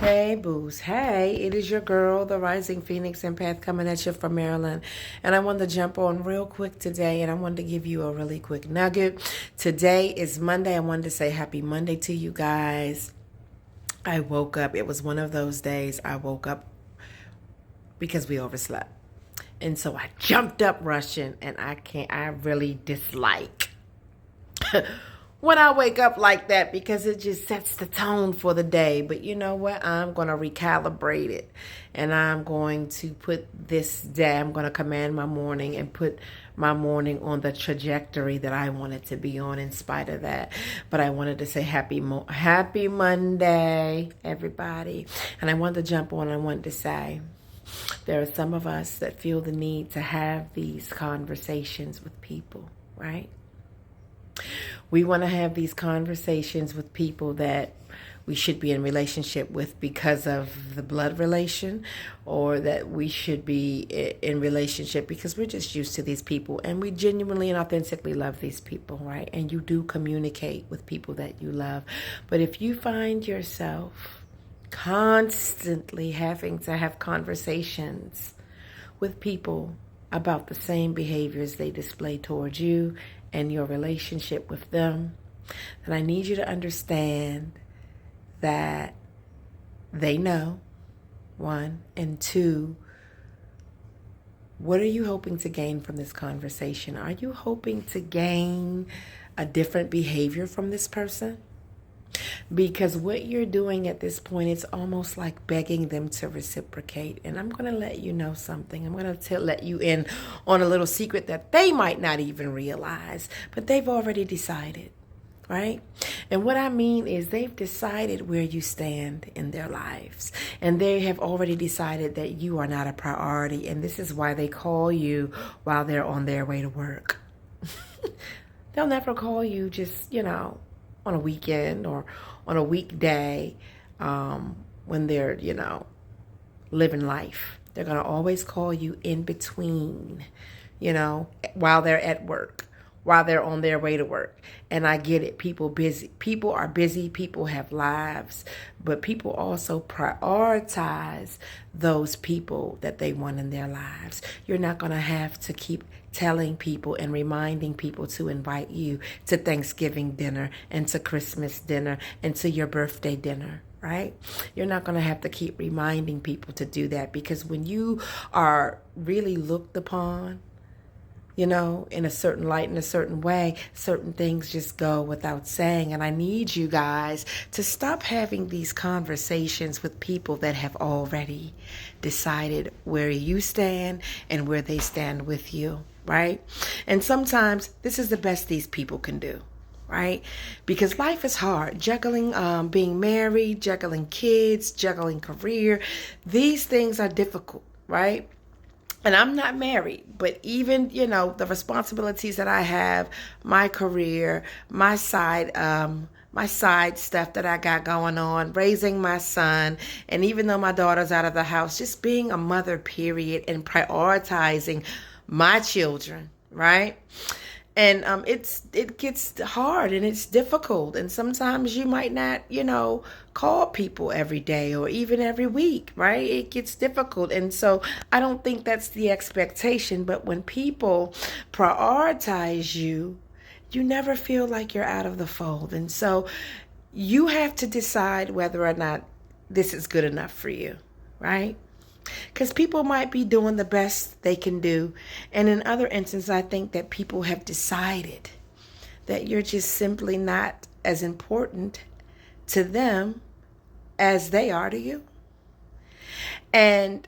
Hey, Booze. Hey, it is your girl, the Rising Phoenix Empath, coming at you from Maryland. And I wanted to jump on real quick today, and I wanted to give you a really quick nugget. Today is Monday. I wanted to say happy Monday to you guys. I woke up. It was one of those days I woke up because we overslept. And so I jumped up rushing, and I really dislike when I wake up like that because it just sets the tone for the day. But you know what? I'm going to recalibrate it, and I'm going to put this day, I'm going to command my morning and put my morning on the trajectory that I want it to be on in spite of that. But I wanted to say happy Monday, everybody. And I wanted to jump on, I wanted to say, there are some of us that feel the need to have these conversations with people, right? We want to have these conversations with people that we should be in relationship with because of the blood relation, or that we should be in relationship because we're just used to these people and we genuinely and authentically love these people, right? And you do communicate with people that you love. But if you find yourself constantly having to have conversations with people about the same behaviors they display towards you and your relationship with them, then I need you to understand that they know, one, and two, what are you hoping to gain from this conversation? Are you hoping to gain a different behavior from this person? Because what you're doing at this point, it's almost like begging them to reciprocate. And I'm going to let you know something. I'm going to let you in on a little secret that they might not even realize, but they've already decided, right? And what I mean is they've decided where you stand in their lives. And they have already decided that you are not a priority. And this is why they call you while they're on their way to work. They'll never call you just, on a weekend or on a weekday when they're, living life. They're going to always call you in between, while they're at work, while they're on their way to work. And I get it. People are busy. People have lives, but people also prioritize those people that they want in their lives. You're not going to have to keep telling people and reminding people to invite you to Thanksgiving dinner and to Christmas dinner and to your birthday dinner, right? You're not going to have to keep reminding people to do that, because when you are really looked upon, in a certain light, in a certain way, certain things just go without saying. And I need you guys to stop having these conversations with people that have already decided where you stand and where they stand with you, right? And sometimes this is the best these people can do, right? Because life is hard. Juggling being married, juggling kids, juggling career. These things are difficult, right? And I'm not married, but even, the responsibilities that I have, my career, my side stuff that I got going on, raising my son, and even though my daughter's out of the house, just being a mother, period, and prioritizing my children, right? And it gets hard and it's difficult. And sometimes you might not, call people every day or even every week, right? It gets difficult. And so I don't think that's the expectation. But when people prioritize you, you never feel like you're out of the fold. And so you have to decide whether or not this is good enough for you, right? Because people might be doing the best they can do. And in other instances, I think that people have decided that you're just simply not as important to them as they are to you. And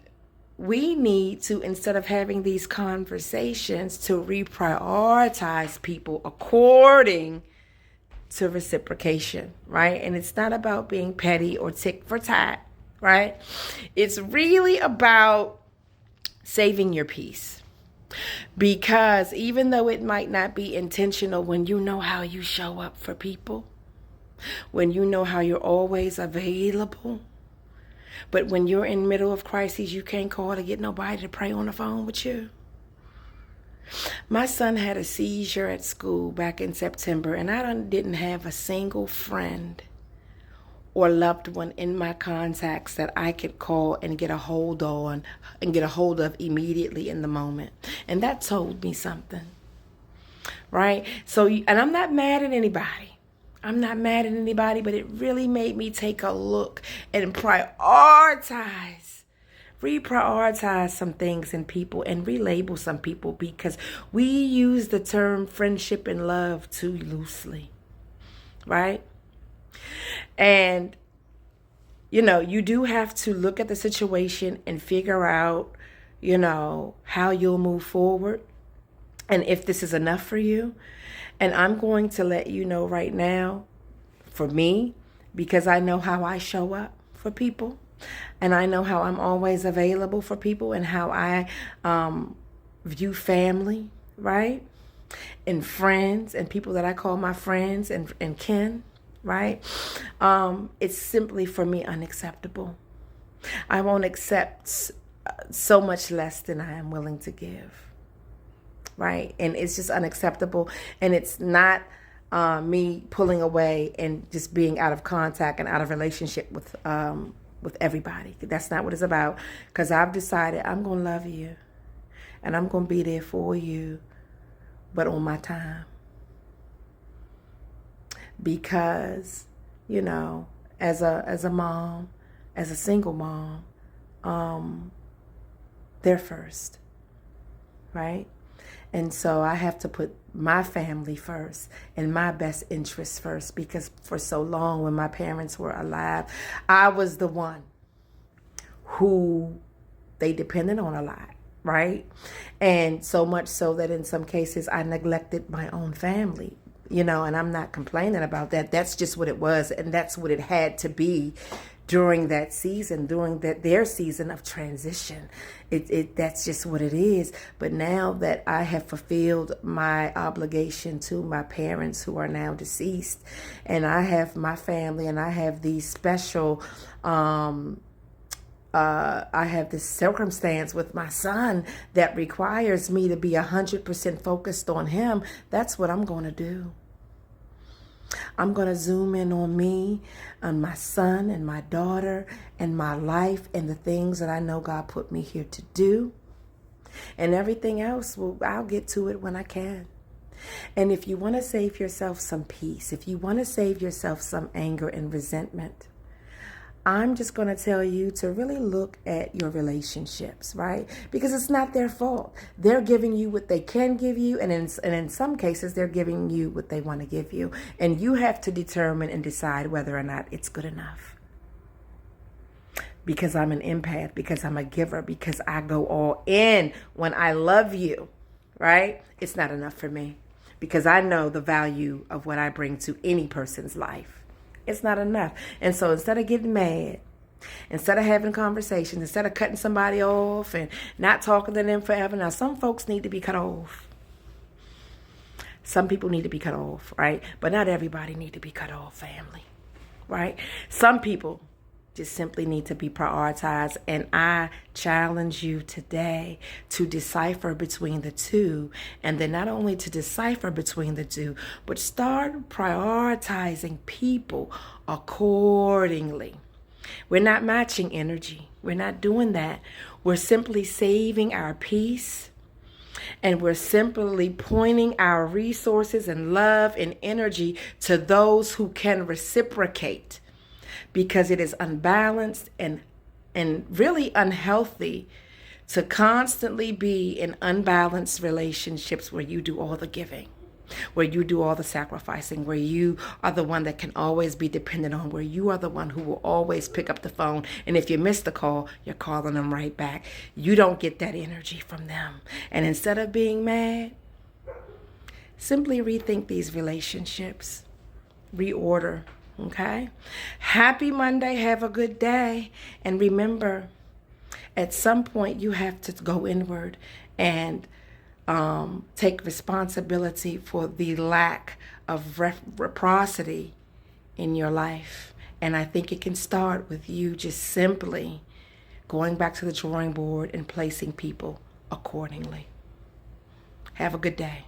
we need to, instead of having these conversations, to reprioritize people according to reciprocation, right? And it's not about being petty or tick for tat, right? It's really about saving your peace. Because even though it might not be intentional, when you know how you show up for people, when you know how you're always available, but when you're in the middle of crises, you can't call to get nobody to pray on the phone with you. My son had a seizure at school back in September, and I didn't have a single friend or loved one in my contacts that I could call and get a hold on and get a hold of immediately in the moment. And that told me something, right? So, and I'm not mad at anybody. I'm not mad at anybody, but it really made me take a look and reprioritize some things and people and relabel some people, because we use the term friendship and love too loosely, right? And, you do have to look at the situation and figure out, how you'll move forward and if this is enough for you. And I'm going to let you know right now, for me, because I know how I show up for people, and I know how I'm always available for people, and how I view family, right? And friends and people that I call my friends and kin, right? It's simply for me unacceptable. I won't accept so much less than I am willing to give, right? And it's just unacceptable. And it's not me pulling away and just being out of contact and out of relationship with everybody. That's not what it's about. Because I've decided I'm going to love you and I'm going to be there for you, but on my time. Because, as a mom, as a single mom, they're first, right? And so I have to put my family first and my best interests first, because for so long when my parents were alive, I was the one who they depended on a lot, right? And so much so that in some cases I neglected my own family, and I'm not complaining about that. That's just what it was, and that's what it had to be during that season, during their season of transition. That's just what it is. But now that I have fulfilled my obligation to my parents who are now deceased, and I have my family, and I have these special I have this circumstance with my son that requires me to be 100% focused on him, that's what I'm going to do. I'm going to zoom in on me, on my son and my daughter and my life and the things that I know God put me here to do. And everything else, I'll get to it when I can. And if you want to save yourself some peace, if you want to save yourself some anger and resentment, I'm just going to tell you to really look at your relationships, right? Because it's not their fault. They're giving you what they can give you, and in some cases, they're giving you what they want to give you. And you have to determine and decide whether or not it's good enough. Because I'm an empath, because I'm a giver, because I go all in when I love you, right? It's not enough for me, because I know the value of what I bring to any person's life. It's not enough. And so instead of getting mad, instead of having conversations, instead of cutting somebody off and not talking to them forever, now some folks need to be cut off. Some people need to be cut off, right? But not everybody need to be cut off, family, right? Some people just simply need to be prioritized. And I challenge you today to decipher between the two. And then not only to decipher between the two, but start prioritizing people accordingly. We're not matching energy. We're not doing that. We're simply saving our peace. And we're simply pointing our resources and love and energy to those who can reciprocate. Because it is unbalanced and really unhealthy to constantly be in unbalanced relationships where you do all the giving, where you do all the sacrificing, where you are the one that can always be dependent on, where you are the one who will always pick up the phone. And if you miss the call, you're calling them right back. You don't get that energy from them. And instead of being mad, simply rethink these relationships, reorder. Okay? Happy Monday. Have a good day. And remember, at some point you have to go inward and take responsibility for the lack of reciprocity in your life. And I think it can start with you just simply going back to the drawing board and placing people accordingly. Have a good day.